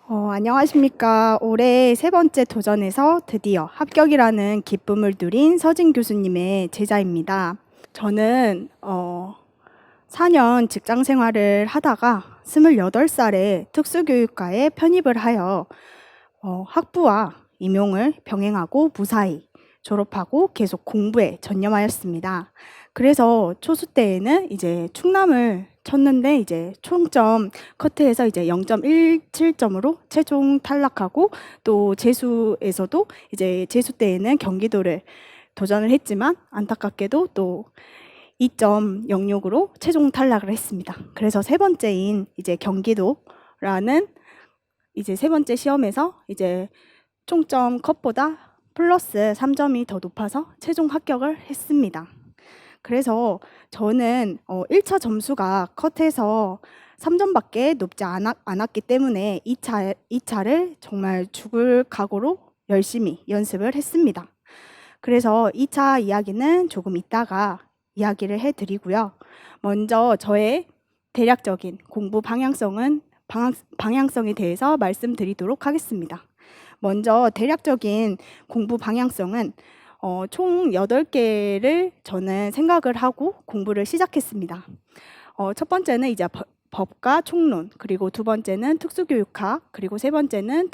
안녕하십니까. 올해 세 번째 도전에서 드디어 합격이라는 기쁨을 누린 서진 교수님의 제자입니다. 저는 4년 직장 생활을 하다가 28살에 특수교육과에 편입을 하여 학부와 임용을 병행하고 무사히 졸업하고 계속 공부에 전념하였습니다. 그래서 초수 때에는 이제 충남을 쳤는데 이제 총점 커트에서 이제 0.17점으로 최종 탈락하고, 또 재수에서도 이제 재수 때에는 경기도를 도전을 했지만 안타깝게도 또 2.06으로 최종 탈락을 했습니다. 그래서 세 번째인 이제 경기도라는 이제 세 번째 시험에서 이제 총점 컷보다 플러스 3점이 더 높아서 최종 합격을 했습니다. 그래서 저는 1차 점수가 컷에서 3점밖에 높지 않았기 때문에 2차를 정말 죽을 각오로 열심히 연습을 했습니다. 그래서 2차 이야기는 조금 이따가 이야기를 해드리고요. 먼저 저의 대략적인 공부 방향성에 대해서 말씀드리도록 하겠습니다. 먼저 대략적인 공부 방향성은 총 8개를 저는 생각을 하고 공부를 시작했습니다. 첫 번째는 이제 법과 총론, 그리고 두 번째는 특수교육학, 그리고 세 번째는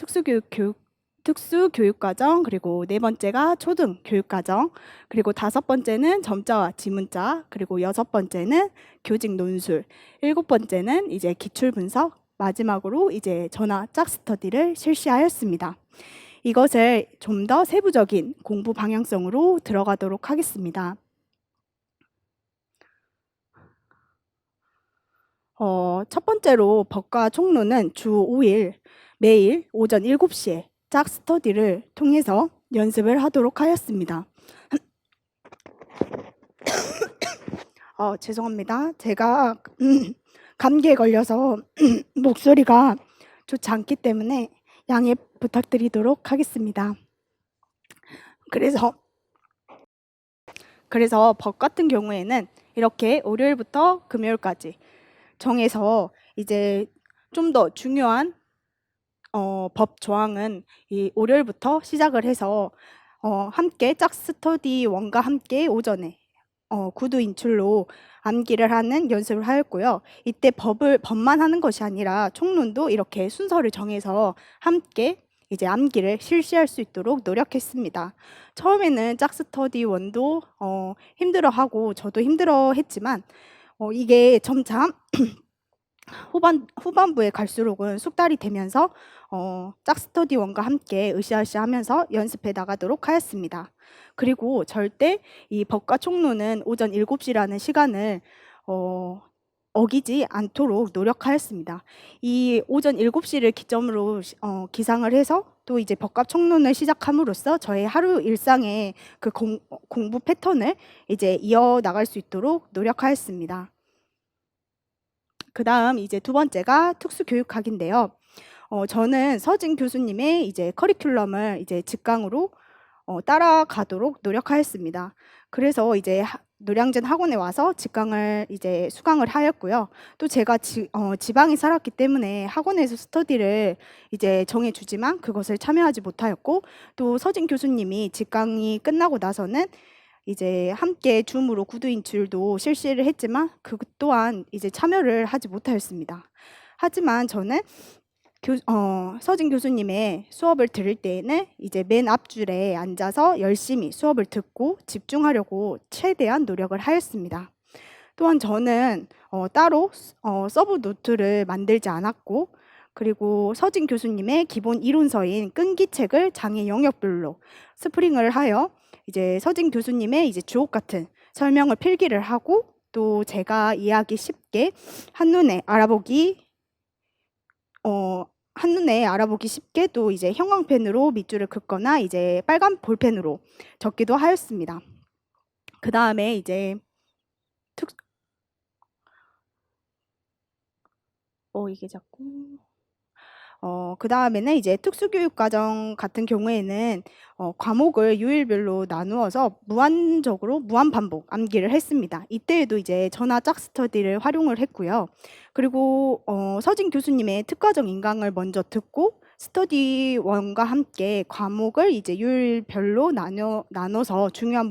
특수교육과정, 그리고 네 번째가 초등교육과정, 그리고 다섯 번째는 점자와 지문자, 그리고 여섯 번째는 교직 논술, 일곱 번째는 이제 기출분석, 마지막으로 이제 전화 짝스터디를 실시하였습니다. 이것을 좀 더 세부적인 공부 방향성으로 들어가도록 하겠습니다. 첫 번째로 법과 총론은 주 5일 매일 오전 7시에 짝스터디를 통해서 연습을 하도록 하였습니다. 죄송합니다. 제가 감기에 걸려서 목소리가 좋지 않기 때문에 양해 부탁드리도록 하겠습니다. 그래서 법 같은 경우에는 이렇게 월요일부터 금요일까지 정해서 이제 좀 더 중요한 법 조항은 이 월요일부터 시작을 해서 함께 짝스터디 원과 함께 오전에 구두 인출로 암기를 하는 연습을 하였고요. 이때 법만 하는 것이 아니라 총론도 이렇게 순서를 정해서 함께 이제 암기를 실시할 수 있도록 노력했습니다. 처음에는 짝스터디 원도 힘들어하고 저도 힘들어했지만 이게 점차 후반부에 갈수록은 숙달이 되면서 짝스터디 원과 함께 으쌰으쌰하면서 연습해 나가도록 하였습니다. 그리고 절대 이 법과 총론은 오전 7시라는 시간을 어기지 않도록 노력하였습니다. 이 오전 7시를 기점으로 기상을 해서 또 이제 법과 총론을 시작함으로써 저의 하루 일상의 그 공부 패턴을 이제 이어나갈 수 있도록 노력하였습니다. 그 다음 이제 두 번째가 특수교육학인데요. 저는 서진 교수님의 이제 커리큘럼을 이제 직강으로 따라가도록 노력하였습니다. 그래서 이제 노량진 학원에 와서 직강을 이제 수강을 하였고요. 또 제가 지방에 살았기 때문에 학원에서 스터디를 이제 정해주지만 그것을 참여하지 못하였고, 또 서진 교수님이 직강이 끝나고 나서는 이제 함께 줌으로 구두 인출도 실시를 했지만 그 또한 이제 참여를 하지 못하였습니다. 하지만 저는 서진 교수님의 수업을 들을 때에는 이제 맨 앞줄에 앉아서 열심히 수업을 듣고 집중하려고 최대한 노력을 하였습니다. 또한 저는 따로 서브 노트를 만들지 않았고, 그리고 서진 교수님의 기본 이론서인 끈기책을 장애 영역별로 스프링을 하여 이제 서진 교수님의 이제 주옥 같은 설명을 필기를 하고, 또 제가 이해하기 쉽게 한눈에 알아보기 쉽게 또 이제 형광펜으로 밑줄을 긋거나 이제 빨간 볼펜으로 적기도 하였습니다. 그 다음에 이제 이게 자꾸 그 다음에는 이제 특수교육과정 같은 경우에는 과목을 요일별로 나누어서 무한 반복 암기를 했습니다. 이때에도 이제 전화 짝스터디를 활용을 했고요. 그리고 서진 교수님의 특과정 인강을 먼저 듣고, 스터디원과 함께 과목을 이제 요일별로 나눠서 중요한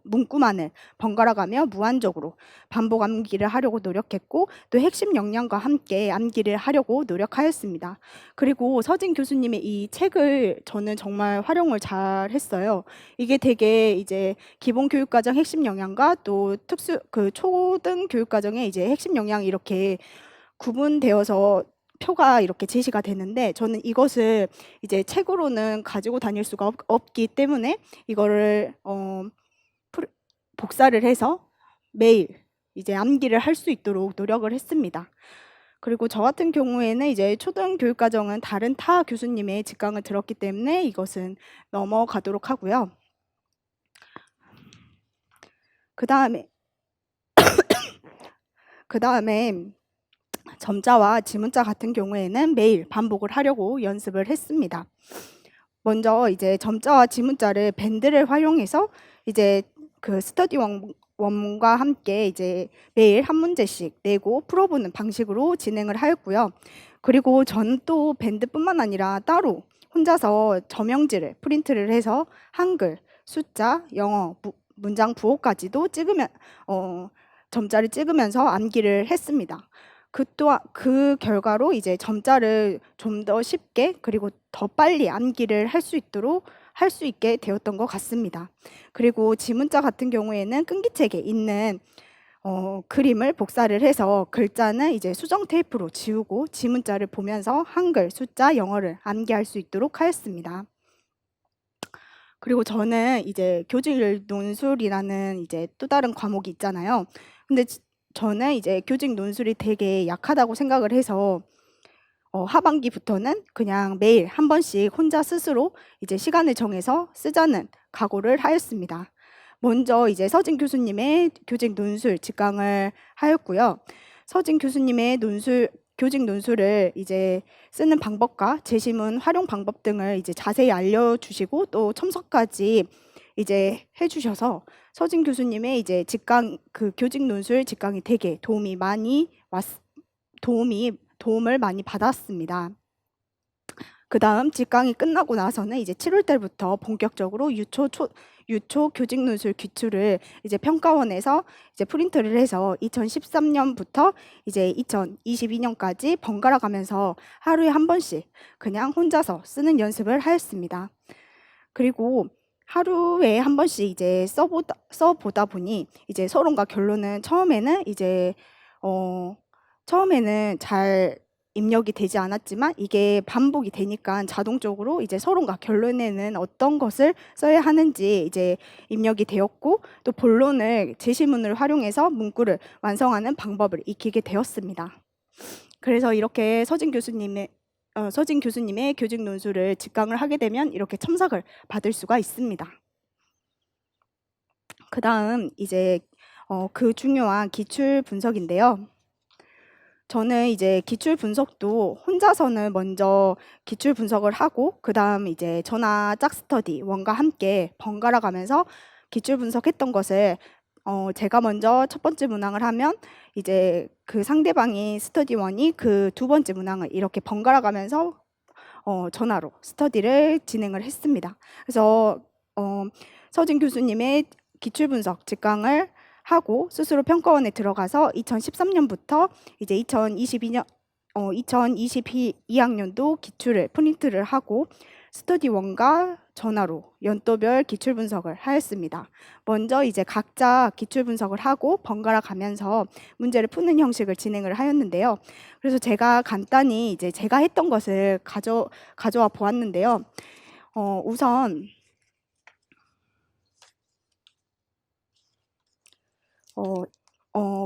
문구만을 번갈아 가며 무한적으로 반복 암기를 하려고 노력했고, 또 핵심 역량과 함께 암기를 하려고 노력하였습니다. 그리고 서진 교수님의 이 책을 저는 정말 활용을 잘 했어요. 이게 되게 이제 기본 교육과정 핵심 역량과 또 초등 교육과정의 이제 핵심 역량이 이렇게 구분되어서 표가 이렇게 제시가 되는데, 저는 이것을 이제 책으로는 가지고 다닐 수가 없기 때문에 이거를 복사를 해서 매일 이제 암기를 할 수 있도록 노력을 했습니다. 그리고 저 같은 경우에는 이제 초등 교육과정은 다른 타 교수님의 직강을 들었기 때문에 이것은 넘어가도록 하고요. 그 다음에 점자와 지문자 같은 경우에는 매일 반복을 하려고 연습을 했습니다. 먼저 이제 점자와 지문자를 밴드를 활용해서 이제 그 스터디 원과 함께 이제 매일 한 문제씩 내고 풀어보는 방식으로 진행을 하였고요. 그리고 저는 또 밴드뿐만 아니라 따로 혼자서 점영지를 프린트를 해서 한글, 숫자, 영어, 문장 부호까지도 점자를 찍으면서 암기를 했습니다. 그 결과로 이제 점자를 좀 더 쉽게 그리고 더 빨리 암기를 할 수 있게 되었던 것 같습니다. 그리고 지문자 같은 경우에는 끈기책에 있는 그림을 복사를 해서 글자는 이제 수정 테이프로 지우고 지문자를 보면서 한글, 숫자, 영어를 암기할 수 있도록 하였습니다. 그리고 저는 이제 교직 논술이라는 이제 또 다른 과목이 있잖아요. 근데 저는 이제 교직 논술이 되게 약하다고 생각을 해서 하반기부터는 그냥 매일 한 번씩 혼자 스스로 이제 시간을 정해서 쓰자는 각오를 하였습니다. 먼저 이제 서진 교수님의 교직 논술 직강을 하였고요. 서진 교수님의 교직 논술을 이제 쓰는 방법과 제시문 활용 방법 등을 이제 자세히 알려주시고 또 첨서까지 이제 해주셔서 서진 교수님의 이제 교직 논술 직강이 되게 도움을 많이 받았습니다. 그 다음 직강이 끝나고 나서는 이제 7월 달부터 본격적으로 유초 교직 논술 기출을 이제 평가원에서 이제 프린트를 해서 2013년부터 이제 2022년까지 번갈아 가면서 하루에 한 번씩 그냥 혼자서 쓰는 연습을 하였습니다. 그리고 하루에 한 번씩 이제 써보다 보니 이제 서론과 결론은 처음에는 잘 입력이 되지 않았지만 이게 반복이 되니까 자동적으로 이제 서론과 결론에는 어떤 것을 써야 하는지 이제 입력이 되었고, 또 본론을 제시문을 활용해서 문구를 완성하는 방법을 익히게 되었습니다. 그래서 이렇게 서진 교수님의 교직 논술을 직강을 하게 되면 이렇게 첨삭을 받을 수가 있습니다. 그 다음 이제 그 중요한 기출 분석인데요. 저는 이제 기출 분석도 혼자서는 먼저 기출 분석을 하고, 그 다음 이제 저나 짝스터디 원과 함께 번갈아 가면서 기출 분석했던 것을 제가 먼저 첫 번째 문항을 하면 이제 그 상대방이 스터디원이 그 두 번째 문항을 이렇게 번갈아 가면서 전화로 스터디를 진행을 했습니다. 그래서 서진 교수님의 기출 분석 직강을 하고 스스로 평가원에 들어가서 2013년부터 이제 2022학년도 기출을 프린트를 하고 스터디원과 전화로 연도별 기출 분석을 하였습니다. 먼저 이제 각자 기출 분석을 하고 번갈아 가면서 문제를 푸는 형식을 진행을 하였는데요. 그래서 제가 간단히 이제 제가 했던 것을 가져와 보았는데요. 우선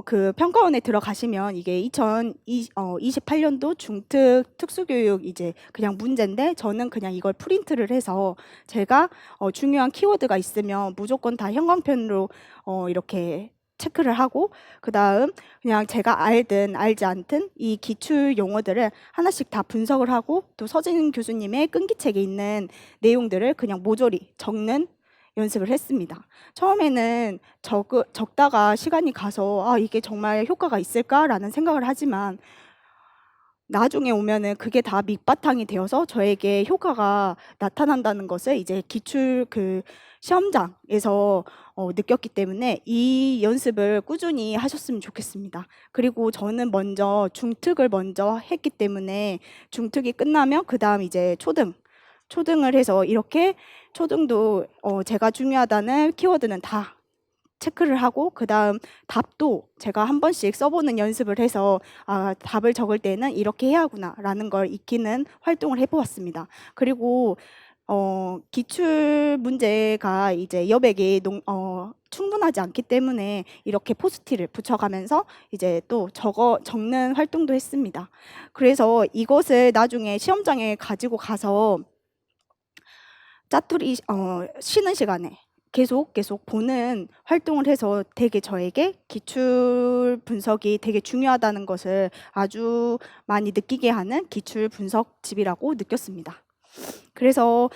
그 평가원에 들어가시면 이게 2028년도 중특 특수교육 이제 그냥 문제인데, 저는 그냥 이걸 프린트를 해서 제가 중요한 키워드가 있으면 무조건 다 형광펜으로 이렇게 체크를 하고, 그 다음 그냥 제가 알든 알지 않든 이 기출 용어들을 하나씩 다 분석을 하고, 또 서진 교수님의 끈기책에 있는 내용들을 그냥 모조리 적는 연습을 했습니다. 처음에는 적다가 시간이 가서 이게 정말 효과가 있을까라는 생각을 하지만 나중에 오면은 그게 다 밑바탕이 되어서 저에게 효과가 나타난다는 것을 이제 기출 그 시험장에서 느꼈기 때문에 이 연습을 꾸준히 하셨으면 좋겠습니다. 그리고 저는 먼저 중특을 먼저 했기 때문에 중특이 끝나면 그다음 이제 초등을 해서 이렇게 초등도 제가 중요하다는 키워드는 다 체크를 하고 그다음 답도 제가 한 번씩 써보는 연습을 해서 답을 적을 때는 이렇게 해야 하구나라는 걸 익히는 활동을 해보았습니다. 그리고 기출 문제가 이제 여백이 충분하지 않기 때문에 이렇게 포스트잇을 붙여가면서 이제 또 적는 활동도 했습니다. 그래서 이것을 나중에 시험장에 가지고 가서 짜투리 쉬는 시간에 계속 보는 활동을 해서 되게 저에게 기출 분석이 되게 중요하다는 것을 아주 많이 느끼게 하는 기출 분석집이라고 느꼈습니다. 그래서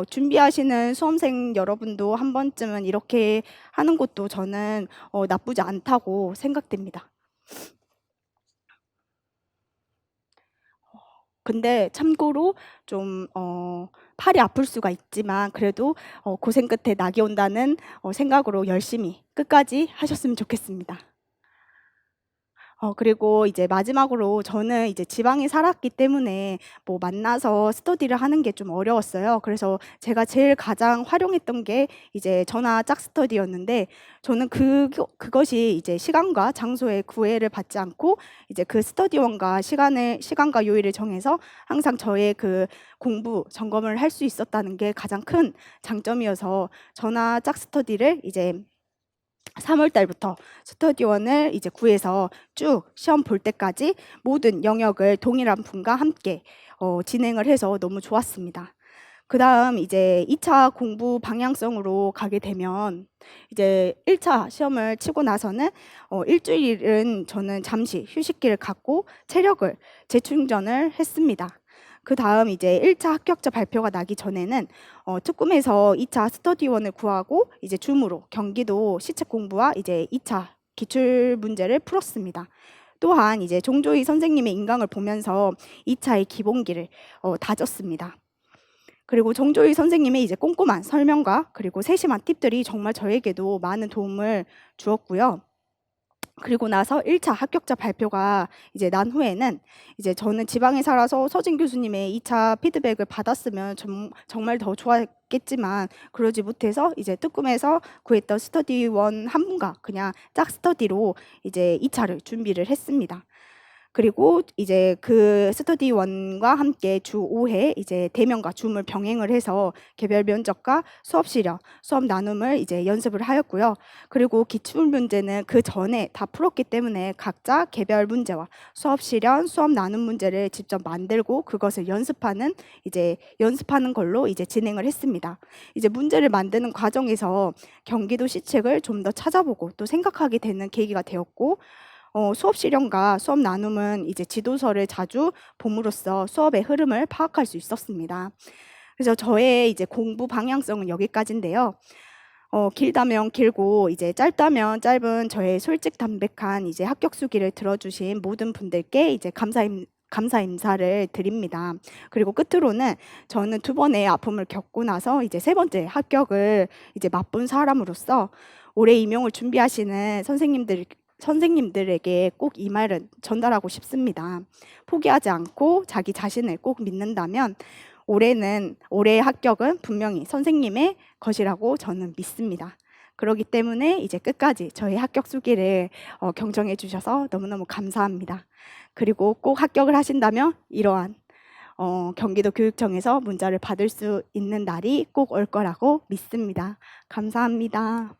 준비하시는 수험생 여러분도 한 번쯤은 이렇게 하는 것도 저는 나쁘지 않다고 생각됩니다. 근데 참고로 좀 팔이 아플 수가 있지만 그래도 고생 끝에 낙이 온다는 생각으로 열심히 끝까지 하셨으면 좋겠습니다. 그리고 이제 마지막으로 저는 이제 지방에 살았기 때문에 뭐 만나서 스터디를 하는 게 좀 어려웠어요. 그래서 제가 제일 가장 활용했던 게 이제 전화 짝스터디였는데 저는 그것이 이제 시간과 장소에 구애를 받지 않고 이제 그 스터디원과 시간과 요일을 정해서 항상 저의 그 공부 점검을 할 수 있었다는 게 가장 큰 장점이어서 전화 짝스터디를 이제 3월 달부터 스터디원을 이제 구해서 쭉 시험 볼 때까지 모든 영역을 동일한 분과 함께 진행을 해서 너무 좋았습니다. 그다음 이제 2차 공부 방향성으로 가게 되면 이제 1차 시험을 치고 나서는 일주일은 저는 잠시 휴식기를 갖고 체력을 재충전을 했습니다. 그다음 이제 1차 합격자 발표가 나기 전에는 특꿈에서 2차 스터디원을 구하고 이제 줌으로 경기도 시책 공부와 이제 2차 기출 문제를 풀었습니다. 또한 이제 종조희 선생님의 인강을 보면서 2차의 기본기를 다졌습니다. 그리고 정조희 선생님의 이제 꼼꼼한 설명과 그리고 세심한 팁들이 정말 저에게도 많은 도움을 주었고요. 그리고 나서 1차 합격자 발표가 이제 난 후에는 이제 저는 지방에 살아서 서진 교수님의 2차 피드백을 받았으면 정말 더 좋았겠지만 그러지 못해서 이제 특꿈에서 구했던 스터디원 한 분과 그냥 짝 스터디로 이제 2차를 준비를 했습니다. 그리고 이제 그 스터디원과 함께 주 5회 이제 대면과 줌을 병행을 해서 개별 면접과 수업 실현, 수업 나눔을 이제 연습을 하였고요. 그리고 기출 문제는 그 전에 다 풀었기 때문에 각자 개별 문제와 수업 실현, 수업 나눔 문제를 직접 만들고 그것을 연습하는 걸로 이제 진행을 했습니다. 이제 문제를 만드는 과정에서 경기도 시책을 좀 더 찾아보고 또 생각하게 되는 계기가 되었고 수업 실현과 수업 나눔은 이제 지도서를 자주 봄으로써 수업의 흐름을 파악할 수 있었습니다. 그래서 저의 이제 공부 방향성은 여기까지인데요. 길다면 길고 이제 짧다면 짧은 저의 솔직 담백한 이제 합격 수기를 들어주신 모든 분들께 이제 감사 인사를 드립니다. 그리고 끝으로는 저는 2번의 아픔을 겪고 나서 이제 3번째 합격을 이제 맛본 사람으로서 올해 임용을 준비하시는 선생님들에게 꼭 이 말은 전달하고 싶습니다. 포기하지 않고 자기 자신을 꼭 믿는다면 올해의 합격은 분명히 선생님의 것이라고 저는 믿습니다. 그렇기 때문에 이제 끝까지 저희 합격 수기를 경청해 주셔서 너무너무 감사합니다. 그리고 꼭 합격을 하신다면 이러한 경기도 교육청에서 문자를 받을 수 있는 날이 꼭 올 거라고 믿습니다. 감사합니다.